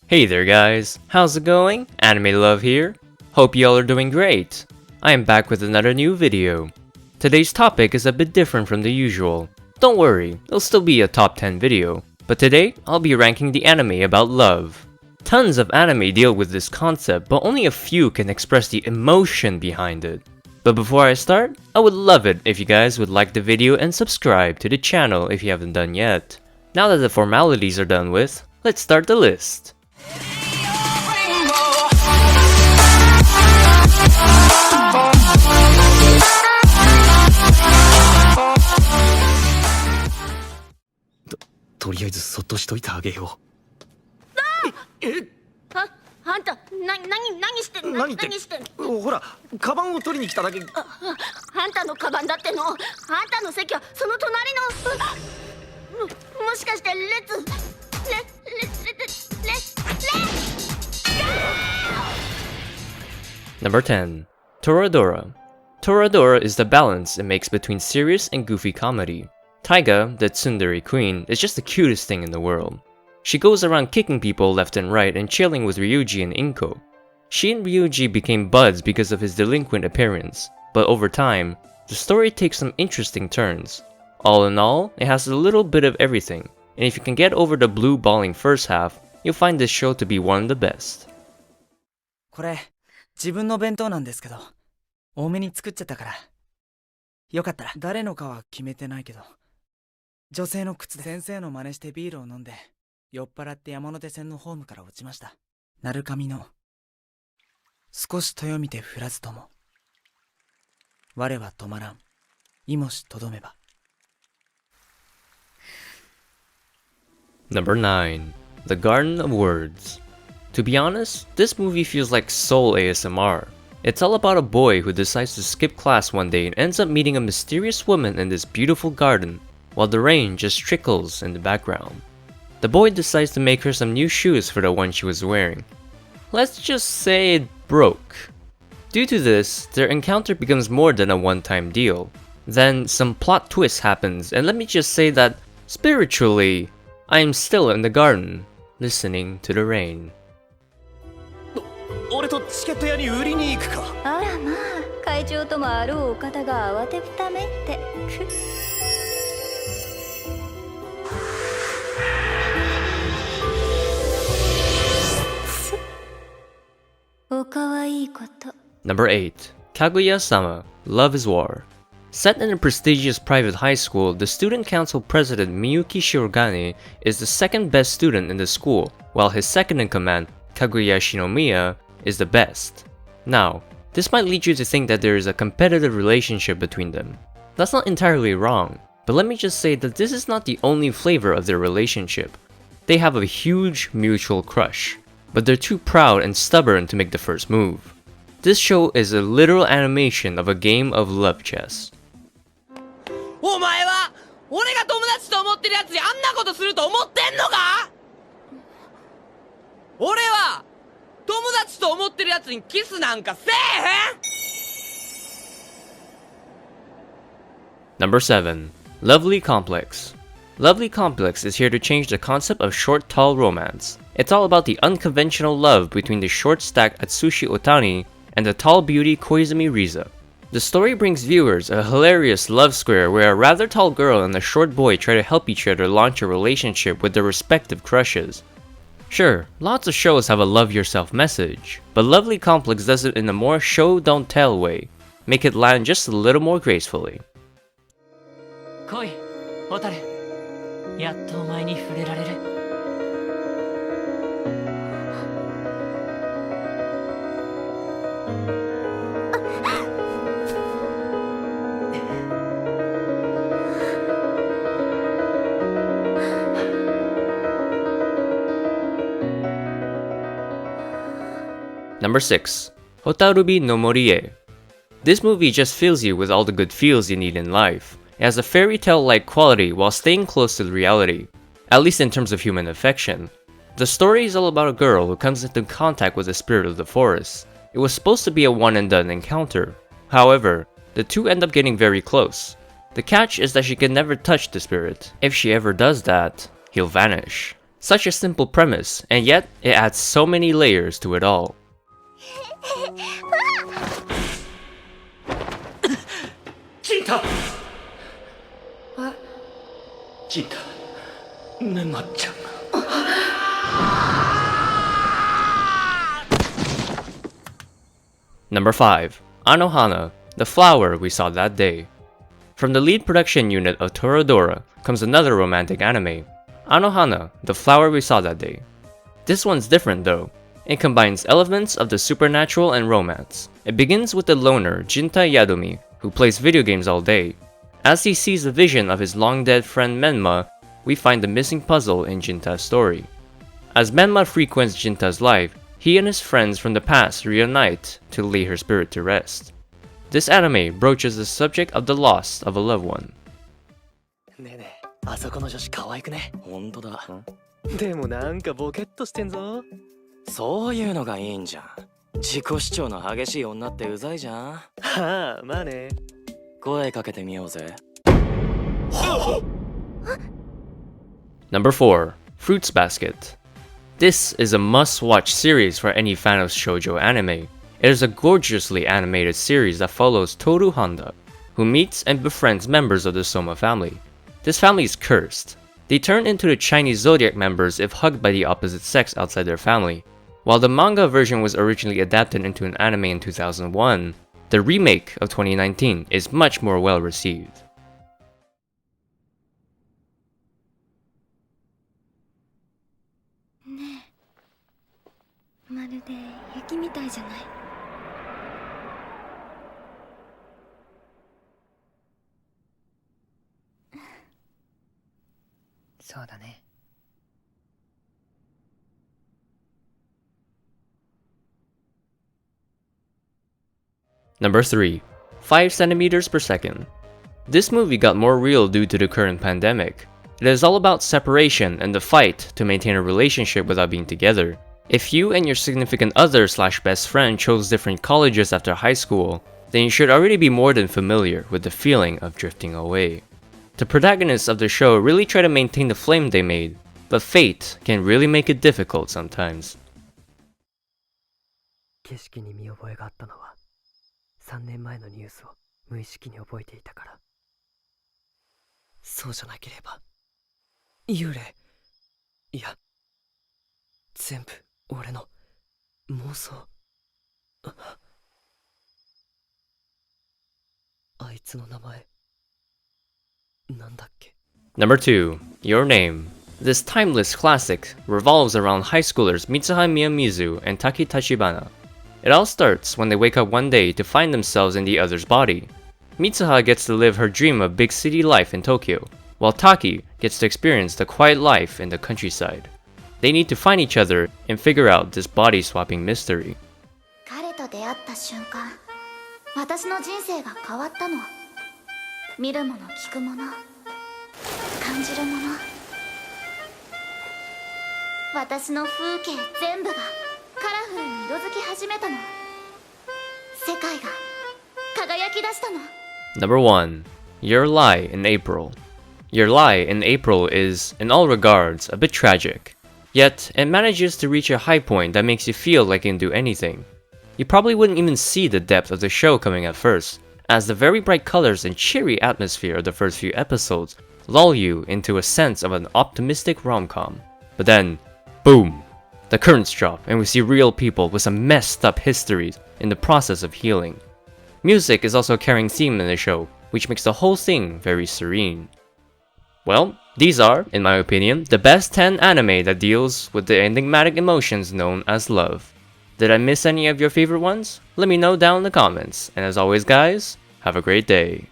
Hey there guys, how's it going? AnimeLove here. Hope y'all are doing great. I am back with another new video. Today's topic is a bit different from the usual. Don't worry, it'll still be a top 10 video. But today, I'll be ranking the anime about love. Tons of anime deal with this concept, but only a few can express the emotion behind it. But before I start, I would love it if you guys would like the video and subscribe to the channel if you haven't done yet. Now that the formalities are done with, let's start the list. Number 10. Toradora. Toradora is the balance it makes between serious and goofy comedy. Taiga, the tsundere queen, is just the cutest thing in the world. She goes around kicking people left and right and chilling with Ryuji and Inko. She and Ryuji became buds because of his delinquent appearance, but over time, the story takes some interesting turns. All in all, it has a little bit of everything, and if you can get over the blue balling first half, you'll find this show to be one of the best. これ、自分の弁当なんですけど、多めに作っちゃったから。よかったら、誰のかは決めてないけど、女性の靴で先生の真似してビールを飲んで、酔っ払って山手線のホームから落ちました。Narukamiの少しtoyomite降らずとも。我は止まらん。いもしとどめば。Number 9. The Garden of Words. To be honest, this movie feels like soul ASMR. It's all about a boy who decides to skip class one day and ends up meeting a mysterious woman in this beautiful garden, while the rain just trickles in the background. The boy decides to make her some new shoes for the one she was wearing. Let's just say it broke. Due to this, their encounter becomes more than a one-time deal. Then some plot twist happens, and let me just say that, spiritually, I am still in the garden, listening to the rain. 俺とチケット屋に売りに行くか。あらまあ、会長ともあろうお方が慌てふためって。おかわいいこと。Number 8. Kaguya-sama, Love is War. Set in a prestigious private high school, the student council president Miyuki Shirogane is the second best student in the school, while his second in command, Kaguya Shinomiya, is the best. Now, this might lead you to think that there is a competitive relationship between them. That's not entirely wrong, but let me just say that this is not the only flavor of their relationship. They have a huge mutual crush, but they're too proud and stubborn to make the first move. This show is a literal animation of a game of love chess. お前は俺が友達と思ってるやつにあんなことすると思ってんのか？俺は友達と思ってるやつにキスなんかせえへん。 Number 7. Lovely Complex. Lovely Complex is here to change the concept of short tall romance. It's all about the unconventional love between the short stacked Atsushi Otani and the tall beauty Koizumi Riza. The story brings viewers a hilarious love square where a rather tall girl and a short boy try to help each other launch a relationship with their respective crushes. Sure, lots of shows have a love yourself message, but Lovely Complex does it in a more show don't tell way. Make it land just a little more gracefully. 来い、ホタル。やっとお前に触れられる。Number 6. Hotarubi No Mori E. This movie just fills you with all the good feels you need in life. It has a fairy tale-like quality while staying close to the reality, at least in terms of human affection. The story is all about a girl who comes into contact with the spirit of the forest. It was supposed to be a one-and-done encounter. However, the two end up getting very close. The catch is that she can never touch the spirit. If she ever does that, he'll vanish. Such a simple premise, and yet it adds so many layers to it all. ジンタジンタメンマちゃん Number 5. Anohana, the flower we saw that day. From the lead production unit of Toradora comes another romantic anime, Anohana, the flower we saw that day. This one's different though. It combines elements of the supernatural and romance. It begins with the loner Jinta Yadumi, who plays video games all day. As he sees the vision of his long-dead friend Menma, we find the missing puzzle in Jinta's story. As Menma frequents Jinta's life, he and his friends from the past reunite to lay her spirit to rest. This anime broaches the subject of the loss of a loved one. ねえねえあそこの女子可愛くねほんとだでもなんかボケっとしてんぞそういうのがいいんじゃん自己主張の激しい女ってうざいじゃんはあまあね声かけてみようぜ Number 4. Fruits Basket. This is a must-watch series for any fan of shoujo anime. It is a gorgeously animated series that follows Toru Honda, who meets and befriends members of the Soma family. This family is cursed. They turn into the Chinese zodiac members if hugged by the opposite sex outside their family. While the manga version was originally adapted into an anime in 2001, the remake of 2019 is much more well received. まるで雪みたいじゃない。そうだね。Number 3. 5 centimeters per second. This movie got more real due to the current pandemic. It is all about separation and the fight to maintain a relationship without being together. If you and your significant other/best friend chose different colleges after high school, then you should already be more than familiar with the feeling of drifting away. The protagonists of the show really try to maintain the flame they made, but fate can really make it difficult sometimes. 景色に見覚えがあったのは3年前のニュースを無意識に覚えていたからそうじゃなければ幽霊いや全部俺の妄想あいつの名前なんだっけ Number 2. Your Name. This timeless classic revolves around high schoolers Mitsuha Miyamizu and Taki Tachibana. It all starts when they wake up one day to find themselves in the other's body. Mitsuha gets to live her dream of big city life in Tokyo, while Taki gets to experience the quiet life in the countryside. They need to find each other and figure out this body-swapping mystery. 彼と出会った瞬間、私の人生が変わったの。見るもの、聞くもの、感じるもの。私の風景全部がカラフルに色づき始めたの。世界が輝き出したの。Number 1. Your Lie in April. Your Lie in April is, in all regards, a bit tragic. Yet, it manages to reach a high point that makes you feel like you can do anything. You probably wouldn't even see the depth of the show coming at first, as the very bright colors and cheery atmosphere of the first few episodes lull you into a sense of an optimistic rom-com. But then, boom! The curtains drop and we see real people with some messed up histories in the process of healing. Music is also a carrying theme in the show, which makes the whole thing very serene. Well, these are, in my opinion, the best 10 anime that deals with the enigmatic emotions known as love. Did I miss any of your favorite ones? Let me know down in the comments, and as always guys, have a great day.